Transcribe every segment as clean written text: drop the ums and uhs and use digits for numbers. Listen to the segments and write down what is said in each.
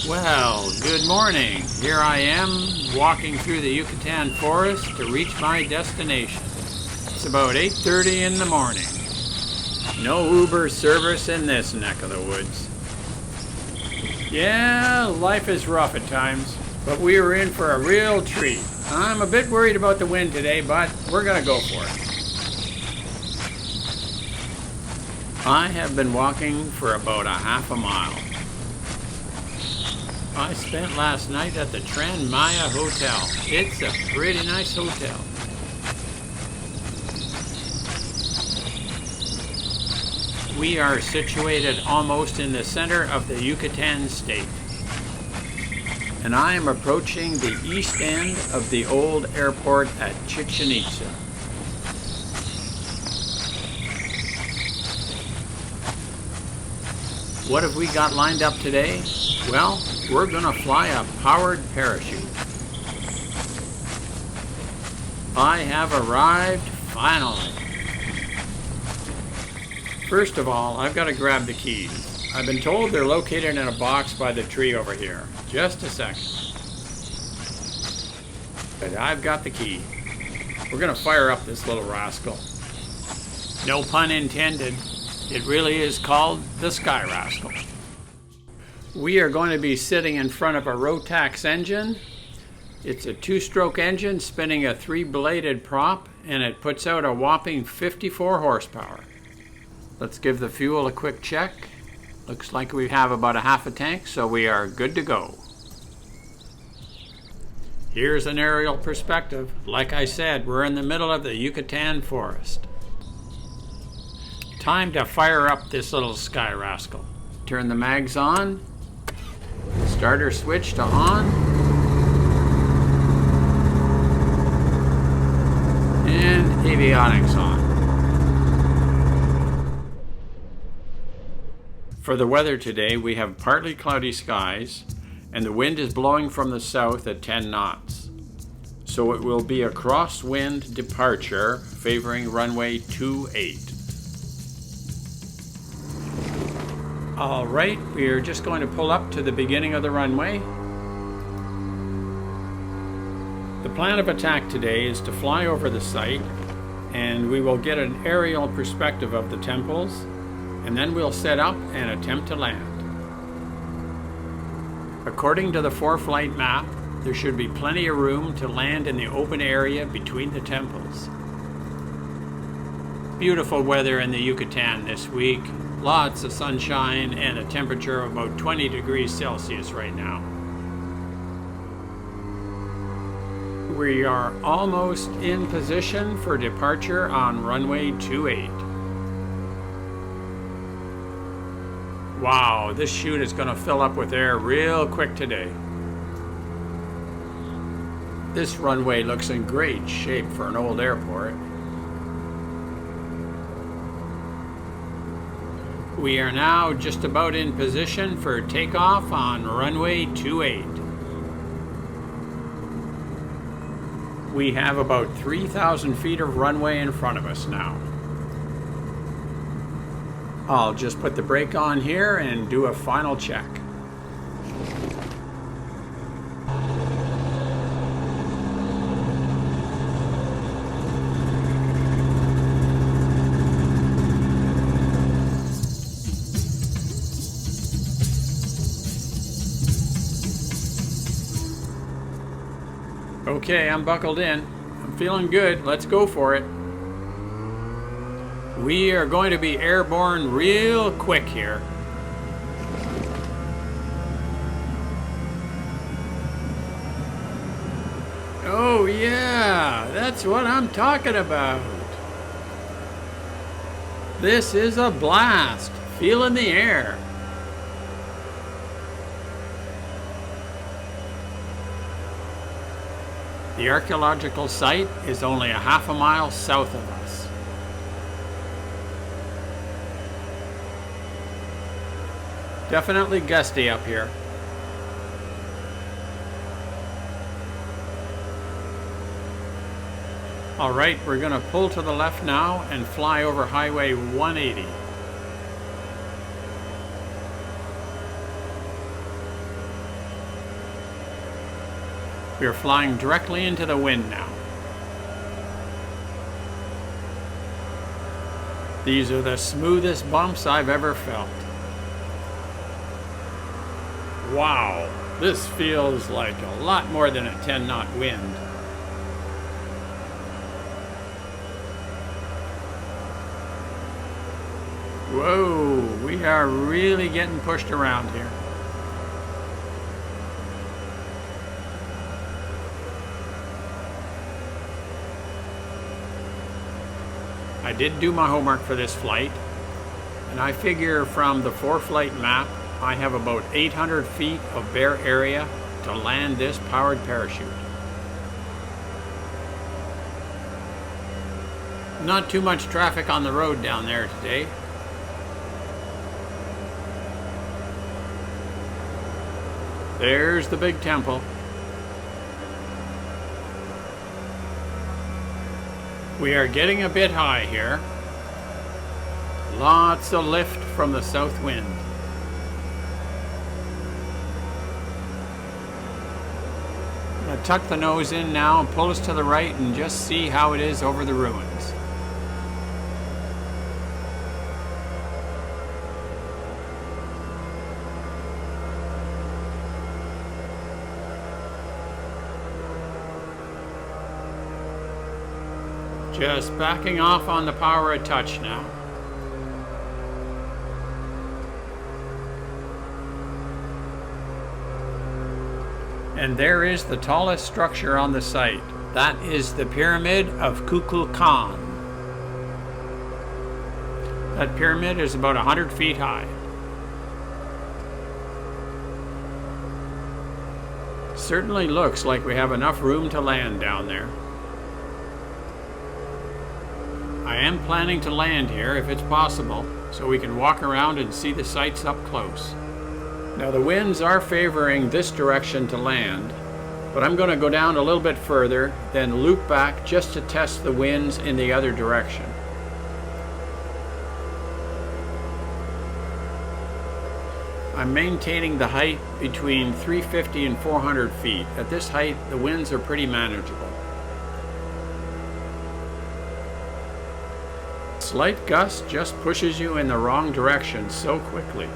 Well, good morning. Here I am walking through the Yucatan forest to reach my destination. It's about 8:30 in the morning. No Uber service in this neck of the woods. Yeah, life is rough at times, but we are in for a real treat. I'm a bit worried about the wind today, but we're gonna go for it. I have been walking for about a half a mile. I spent last night at the Tren Maya Hotel. It's a pretty nice hotel. We are situated almost in the center of the Yucatan state. And I am approaching the east end of the old airport at Chichen Itza. What have we got lined up today? Well, we're gonna fly a powered parachute. I have arrived finally. First of all, I've got to grab the keys. I've been told they're located in a box by the tree over here. Just a second. But I've got the key. We're gonna fire up this little rascal. No pun intended. It really is called the Sky Rascal. We are going to be sitting in front of a Rotax engine. It's a 2-stroke engine spinning a 3-bladed prop, and it puts out a whopping 54 horsepower. Let's give the fuel a quick check. Looks like we have about a half a tank, so we are good to go. Here's an aerial perspective. Like I said, we're in the middle of the Yucatan forest. Time to fire up this little Sky Rascal. Turn the mags on. Starter switch to on. And avionics on. For the weather today, we have partly cloudy skies, and the wind is blowing from the south at 10 knots. So it will be a crosswind departure favoring runway 28. All right, we are just going to pull up to the beginning of the runway. The plan of attack today is to fly over the site, and we will get an aerial perspective of the temples, and then we'll set up and attempt to land. According to the ForeFlight map, there should be plenty of room to land in the open area between the temples. Beautiful weather in the Yucatan this week. Lots of sunshine and a temperature of about 20 degrees Celsius right now. We are almost in position for departure on runway 28. Wow, this chute is going to fill up with air real quick today. This runway looks in great shape for an old airport. We are now just about in position for takeoff on runway 28. We have about 3,000 feet of runway in front of us now. I'll just put the brake on here and do a final check. Okay, I'm buckled in. I'm feeling good. Let's go for it. We are going to be airborne real quick here. Oh yeah, that's what I'm talking about. This is a blast. Feeling the air. The archaeological site is only a half a mile south of us. Definitely gusty up here. All right, we're going to pull to the left now and fly over Highway 180. We are flying directly into the wind now. These are the smoothest bumps I've ever felt. Wow, this feels like a lot more than a 10-knot wind. Whoa, we are really getting pushed around here. I did do my homework for this flight, and I figure from the 4-flight map, I have about 800 feet of bare area to land this powered parachute. Not too much traffic on the road down there today. There's the big temple. We are getting a bit high here. Lots of lift from the south wind. I'm going to tuck the nose in now and pull us to the right and just see how it is over the ruins. Just backing off on the power a touch now. And there is the tallest structure on the site. That is the Pyramid of Kukulkan. That pyramid is about 100 feet high. Certainly looks like we have enough room to land down there. I am planning to land here if it's possible, so we can walk around and see the sights up close. Now the winds are favoring this direction to land, but I'm going to go down a little bit further, then loop back just to test the winds in the other direction. I'm maintaining the height between 350 and 400 feet. At this height, the winds are pretty manageable. Slight gust just pushes you in the wrong direction so quickly.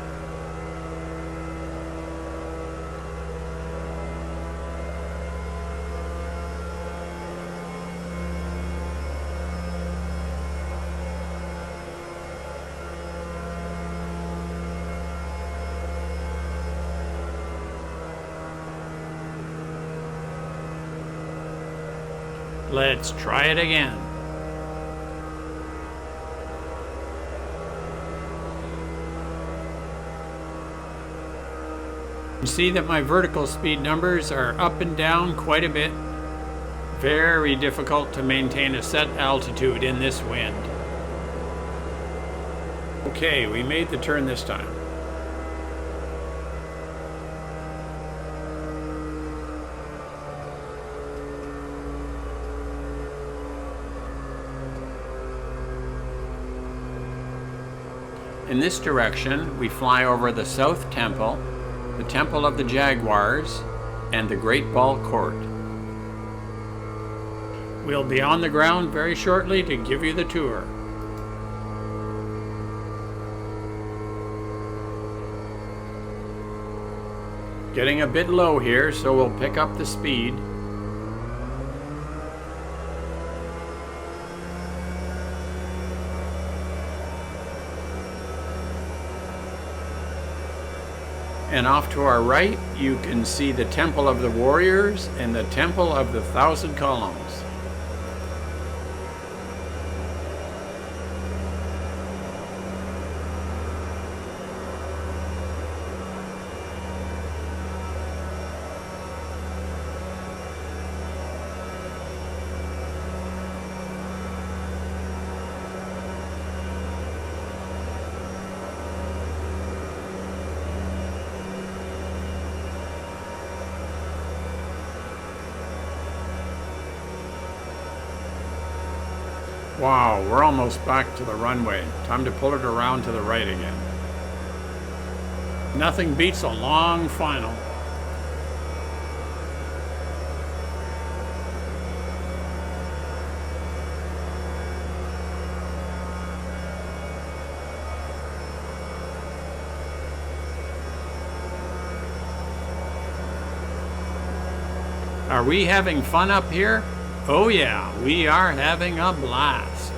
Let's try it again. You see that my vertical speed numbers are up and down quite a bit. Very difficult to maintain a set altitude in this wind. Okay, we made the turn this time. In this direction, we fly over the South Temple, the Temple of the Jaguars, and the Great Ballcourt. We'll be on the ground very shortly to give you the tour. Getting a bit low here, so we'll pick up the speed. And off to our right, you can see the Temple of the Warriors and the Temple of the Thousand Columns. Wow, we're almost back to the runway. Time to pull it around to the right again. Nothing beats a long final. Are we having fun up here? Oh yeah, we are having a blast.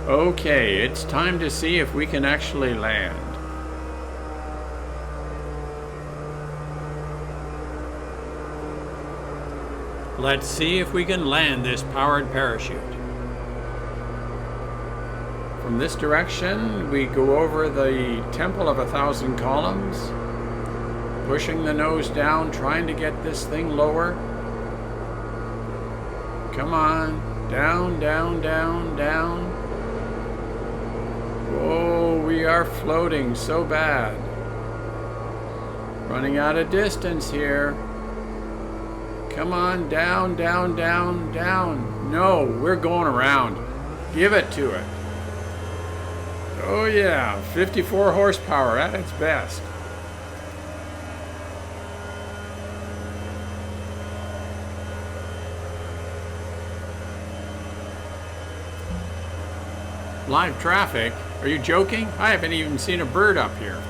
Okay, it's time to see if we can actually land. Let's see if we can land this powered parachute. From this direction, we go over the Temple of 1,000 Columns, pushing the nose down, trying to get this thing lower. Come on, down, down, down, down. Oh, we are floating so bad. Running out of distance here. Come on, down, down, down, down. No, we're going around. Give it to it. Oh yeah, 54 horsepower at its best. Live traffic? Are you joking? I haven't even seen a bird up here.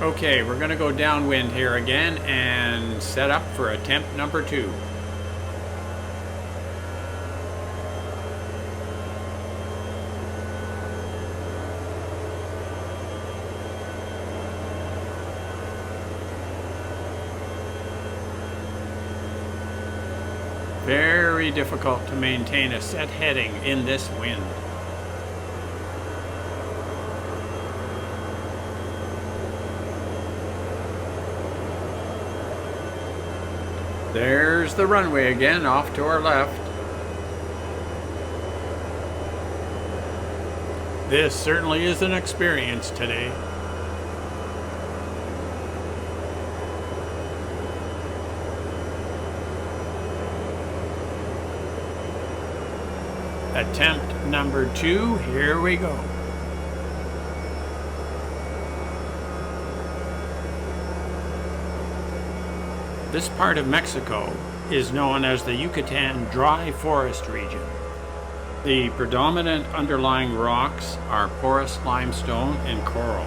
Okay, we're gonna go downwind here again and set up for attempt number 2. Very difficult to maintain a set heading in this wind. There's the runway again, off to our left. This certainly is an experience today. Attempt number 2, here we go. This part of Mexico is known as the Yucatan dry forest region. The predominant underlying rocks are porous limestone and coral.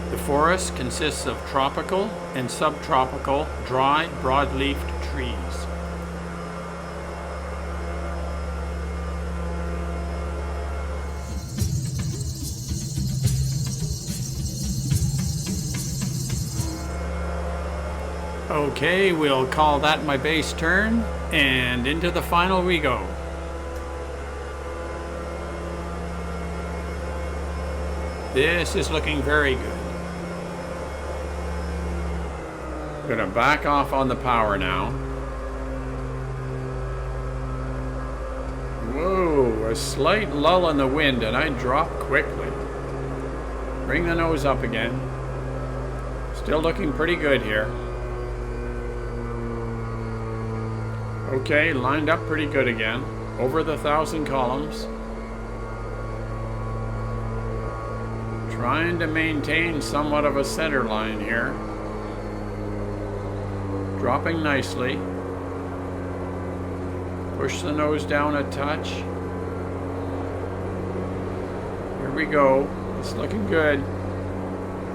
The forest consists of tropical and subtropical dry broadleafed trees. Okay, we'll call that my base turn, and into the final we go. This is looking very good. Gonna back off on the power now. Whoa, a slight lull in the wind and I drop quickly. Bring the nose up again. Still looking pretty good here. Okay, lined up pretty good again. Over the 1,000 columns. Trying to maintain somewhat of a center line here. Dropping nicely. Push the nose down a touch. Here we go. It's looking good.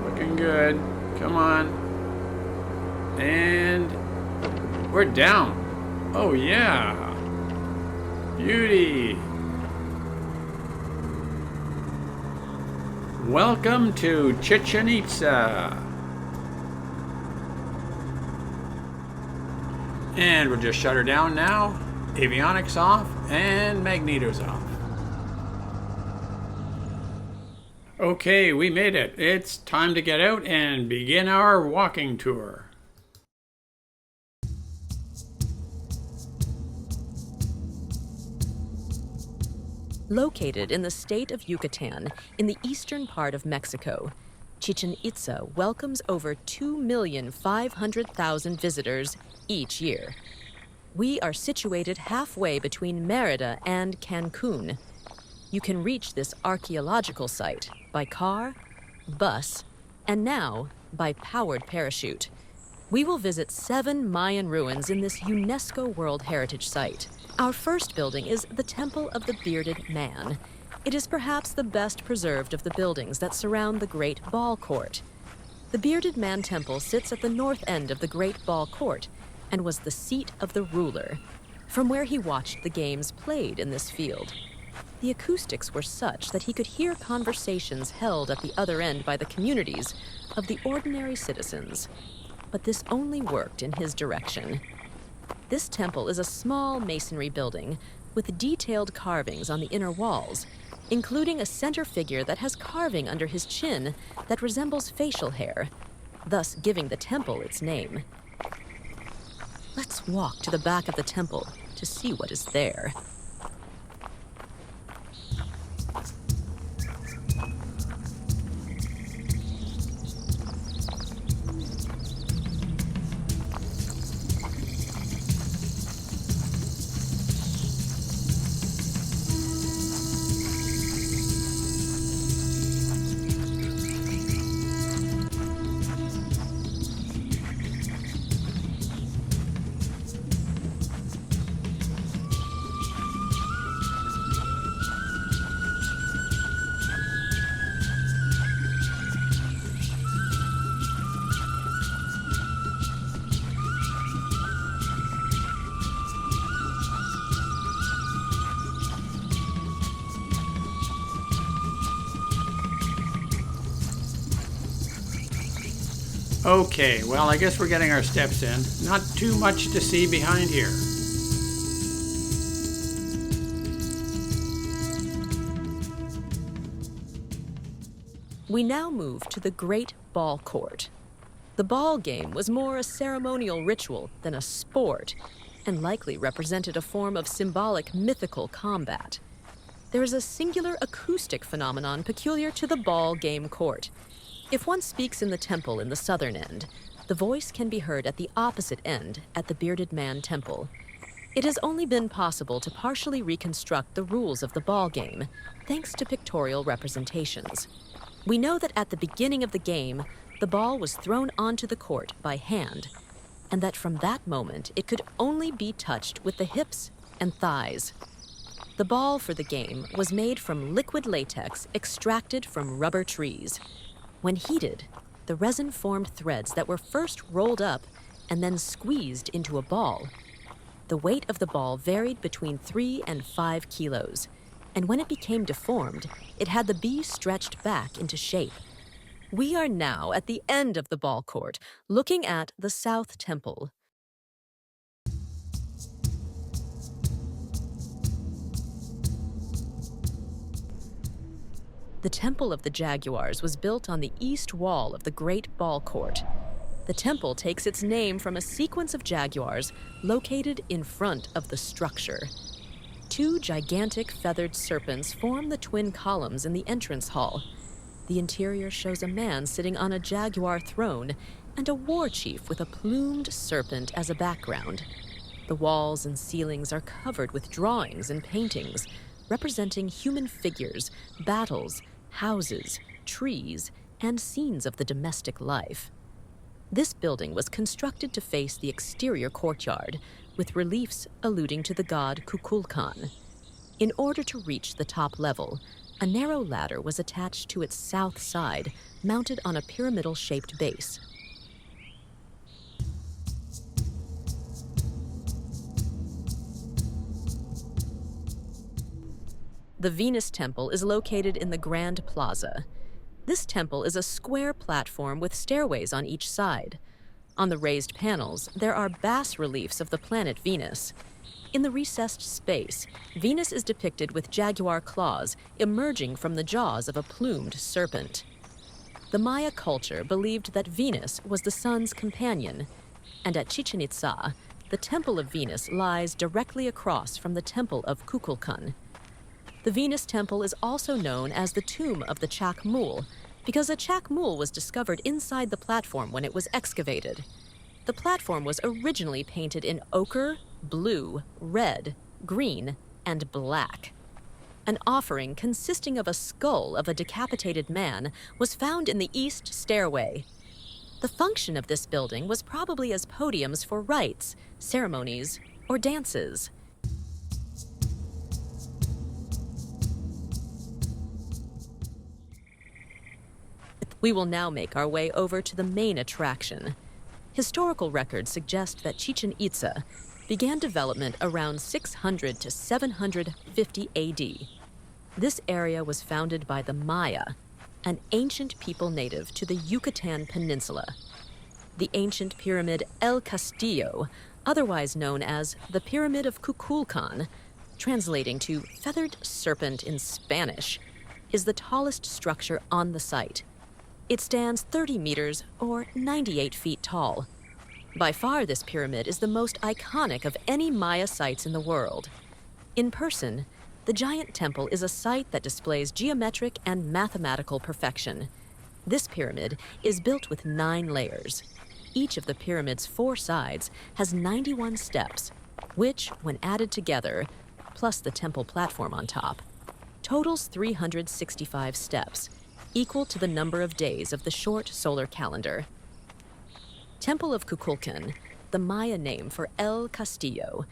Looking good. Come on. And we're down. Oh yeah. Beauty. Welcome to Chichen Itza. And we'll just shut her down now. Avionics off and magnetos off. Okay, we made it. It's time to get out and begin our walking tour. Located in the state of Yucatan, in the eastern part of Mexico, Chichen Itza welcomes over 2,500,000 visitors each year. We are situated halfway between Mérida and Cancun. You can reach this archaeological site by car, bus, and now by powered parachute. We will visit 7 Mayan ruins in this UNESCO World Heritage Site. Our first building is the Temple of the Bearded Man. It is perhaps the best preserved of the buildings that surround the Great Ballcourt. The Bearded Man Temple sits at the north end of the Great Ballcourt and was the seat of the ruler, from where he watched the games played in this field. The acoustics were such that he could hear conversations held at the other end by the communities of the ordinary citizens. But this only worked in his direction. This temple is a small masonry building with detailed carvings on the inner walls, including a center figure that has carving under his chin that resembles facial hair, thus giving the temple its name. Let's walk to the back of the temple to see what is there. Okay, well, I guess we're getting our steps in. Not too much to see behind here. We now move to the Great Ballcourt. The ball game was more a ceremonial ritual than a sport, and likely represented a form of symbolic mythical combat. There is a singular acoustic phenomenon peculiar to the ball game court. If one speaks in the temple in the southern end, the voice can be heard at the opposite end at the Bearded Man Temple. It has only been possible to partially reconstruct the rules of the ball game, thanks to pictorial representations. We know that at the beginning of the game, the ball was thrown onto the court by hand, and that from that moment it could only be touched with the hips and thighs. The ball for the game was made from liquid latex extracted from rubber trees. When heated, the resin formed threads that were first rolled up and then squeezed into a ball. The weight of the ball varied between 3 and 5 kilos, and when it became deformed, it had the bee stretched back into shape. We are now at the end of the ball court, looking at the South Temple. The Temple of the Jaguars was built on the east wall of the Great Ballcourt. The temple takes its name from a sequence of jaguars located in front of the structure. 2 gigantic feathered serpents form the twin columns in the entrance hall. The interior shows a man sitting on a jaguar throne and a war chief with a plumed serpent as a background. The walls and ceilings are covered with drawings and paintings representing human figures, battles, houses, trees, and scenes of the domestic life. This building was constructed to face the exterior courtyard, with reliefs alluding to the god Kukulkan. In order to reach the top level, a narrow ladder was attached to its south side, mounted on a pyramidal-shaped base. The Venus Temple is located in the Great Plaza. This temple is a square platform with stairways on each side. On the raised panels, there are bas-reliefs of the planet Venus. In the recessed space, Venus is depicted with jaguar claws emerging from the jaws of a plumed serpent. The Maya culture believed that Venus was the sun's companion, and at Chichen Itza, the Temple of Venus lies directly across from the Temple of Kukulkan. The Venus Temple is also known as the Tomb of the Chakmul, because a chakmul was discovered inside the platform when it was excavated. The platform was originally painted in ochre, blue, red, green, and black. An offering consisting of a skull of a decapitated man was found in the east stairway. The function of this building was probably as podiums for rites, ceremonies, or dances. We will now make our way over to the main attraction. Historical records suggest that Chichen Itza began development around 600 to 750 AD. This area was founded by the Maya, an ancient people native to the Yucatan Peninsula. The ancient pyramid El Castillo, otherwise known as the Pyramid of Kukulkan, translating to feathered serpent in Spanish, is the tallest structure on the site. It stands 30 meters or 98 feet tall. By far, this pyramid is the most iconic of any Maya sites in the world. In person, the giant temple is a site that displays geometric and mathematical perfection. This pyramid is built with 9 layers. Each of the pyramid's 4 sides has 91 steps, which, when added together, plus the temple platform on top, totals 365 steps, equal to the number of days of the short solar calendar. Temple of Kukulkan, the Maya name for El Castillo,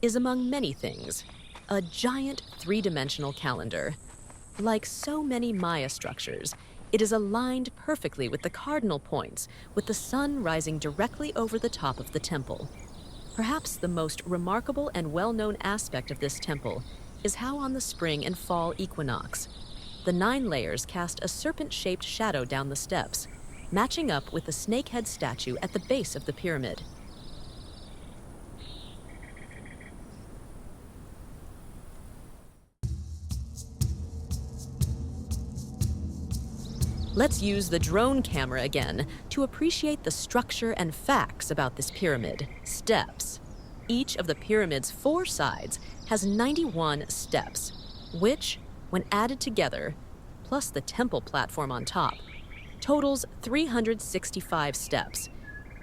is among many things a giant 3-dimensional calendar. Like so many Maya structures, it is aligned perfectly with the cardinal points, with the sun rising directly over the top of the temple. Perhaps the most remarkable and well-known aspect of this temple is how on the spring and fall equinox, the 9 layers cast a serpent-shaped shadow down the steps, matching up with the snakehead statue at the base of the pyramid. Let's use the drone camera again to appreciate the structure and facts about this pyramid. Steps. Each of the pyramid's 4 sides has 91 steps, which, when added together, plus the temple platform on top, totals 365 steps,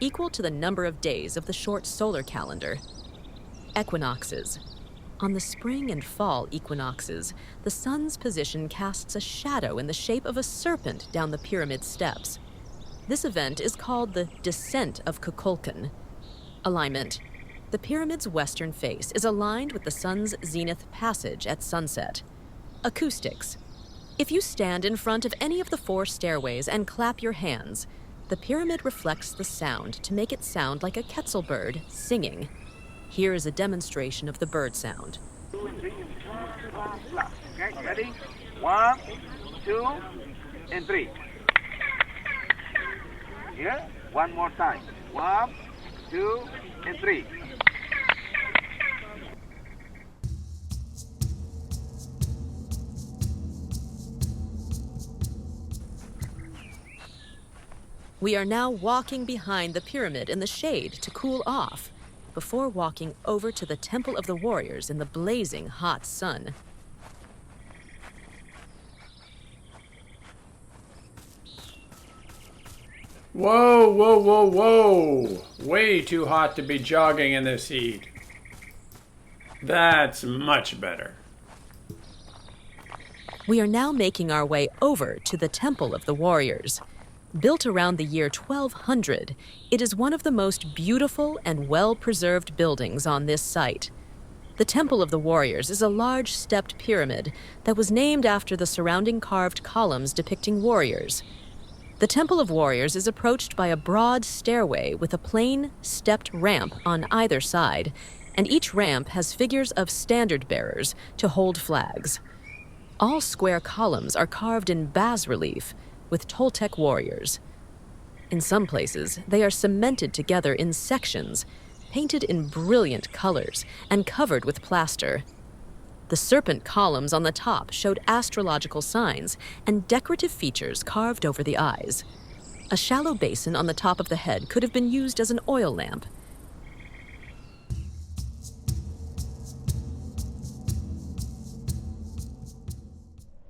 equal to the number of days of the short solar calendar. Equinoxes. On the spring and fall equinoxes, the sun's position casts a shadow in the shape of a serpent down the pyramid steps. This event is called the descent of Kukulkan. Alignment. The pyramid's western face is aligned with the sun's zenith passage at sunset. Acoustics. If you stand in front of any of the 4 stairways and clap your hands, the pyramid reflects the sound to make it sound like a quetzal bird singing. Here is a demonstration of the bird sound. Okay, ready? 1, 2, and 3. Here, one more time. 1, 2, and 3. We are now walking behind the pyramid in the shade to cool off, before walking over to the Temple of the Warriors in the blazing hot sun. Whoa, whoa, whoa, whoa! Way too hot to be jogging in this heat. That's much better. We are now making our way over to the Temple of the Warriors. Built around the year 1200, it is one of the most beautiful and well-preserved buildings on this site. The Temple of the Warriors is a large stepped pyramid that was named after the surrounding carved columns depicting warriors. The Temple of Warriors is approached by a broad stairway with a plain, stepped ramp on either side, and each ramp has figures of standard bearers to hold flags. All square columns are carved in bas-relief with Toltec warriors. In some places, they are cemented together in sections, painted in brilliant colors and covered with plaster. The serpent columns on the top showed astrological signs and decorative features carved over the eyes. A shallow basin on the top of the head could have been used as an oil lamp.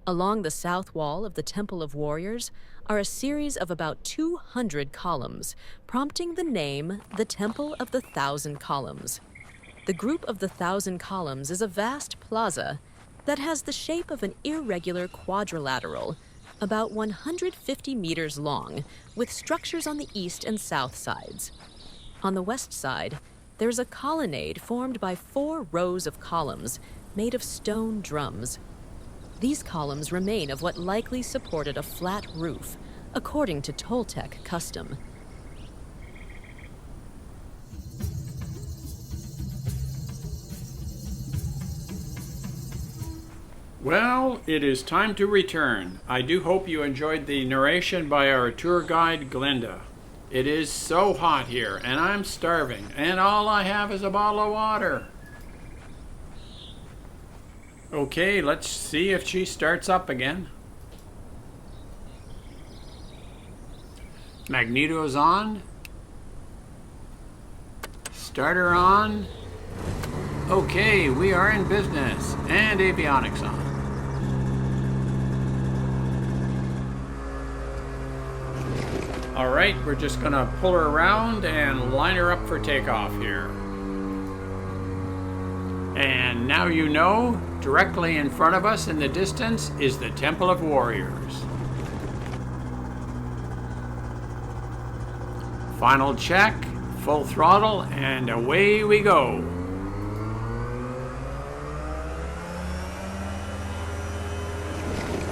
Along the south wall of the Temple of Warriors are a series of about 200 columns, prompting the name the Temple of the Thousand Columns. The group of the Thousand Columns is a vast plaza that has the shape of an irregular quadrilateral, about 150 meters long, with structures on the east and south sides. On the west side, there's a colonnade formed by 4 rows of columns made of stone drums. These columns remain of what likely supported a flat roof, according to Toltec custom. Well, it is time to return. I do hope you enjoyed the narration by our tour guide, Glinda. It is so hot here, and I'm starving, and all I have is a bottle of water. Okay, let's see if she starts up again. Magneto's on. Starter on. Okay, we are in business, and avionics on. All right, we're just gonna pull her around and line her up for takeoff here. And now you know, directly in front of us in the distance is the Temple of Warriors. Final check, full throttle, and away we go.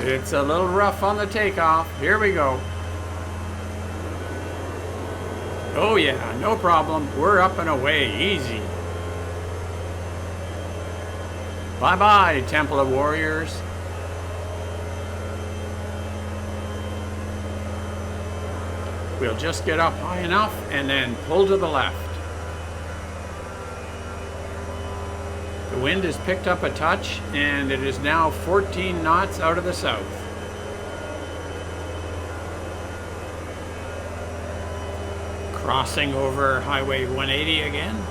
It's a little rough on the takeoff. Here we go. Oh yeah, no problem. We're up and away, easy. Bye-bye, Temple of Warriors. We'll just get up high enough and then pull to the left. The wind has picked up a touch and it is now 14 knots out of the south. Crossing over Highway 180 again.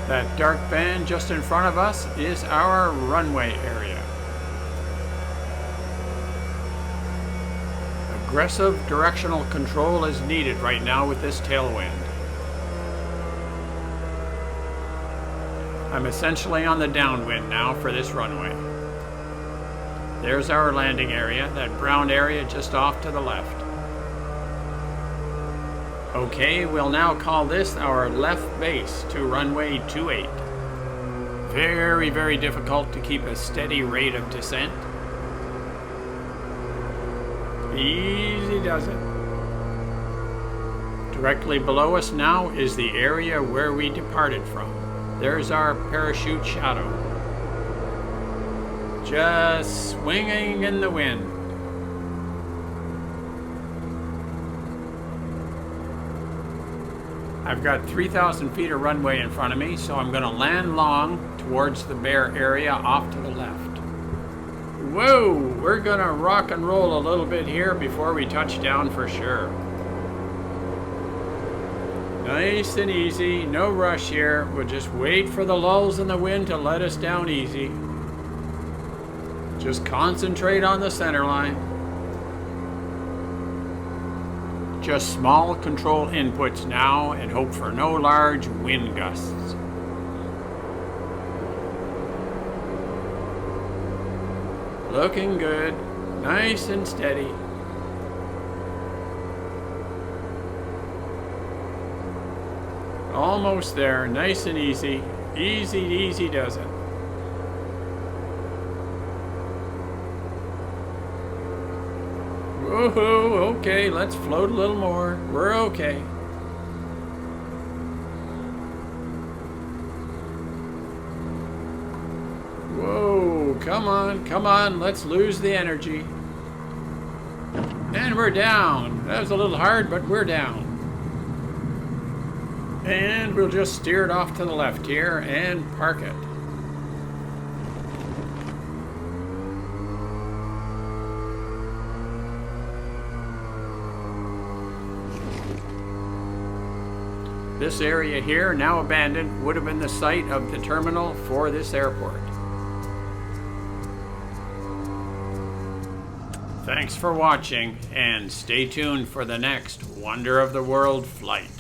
That dark band just in front of us is our runway area. Aggressive directional control is needed right now with this tailwind. I'm essentially on the downwind now for this runway. There's our landing area, that brown area just off to the left. Okay, we'll now call this our left base to runway 28. Very, very difficult to keep a steady rate of descent. Easy does it. Directly below us now is the area where we departed from. There's our parachute shadow. Just swinging in the wind. I've got 3,000 feet of runway in front of me, so I'm going to land long towards the bare area off to the left. Whoa, we're going to rock and roll a little bit here before we touch down for sure. Nice and easy, no rush here. We'll just wait for the lulls in the wind to let us down easy. Just concentrate on the center line. Just small control inputs now and hope for no large wind gusts. Looking good, nice and steady. Almost there, nice and easy. Easy does it. Woohoo, okay, let's float a little more. We're okay. Whoa, come on, let's lose the energy. And we're down. That was a little hard, but we're down. And we'll just steer it off to the left here and park it. This area here, now abandoned, would have been the site of the terminal for this airport. Thanks for watching, and stay tuned for the next Wonder of the World flight.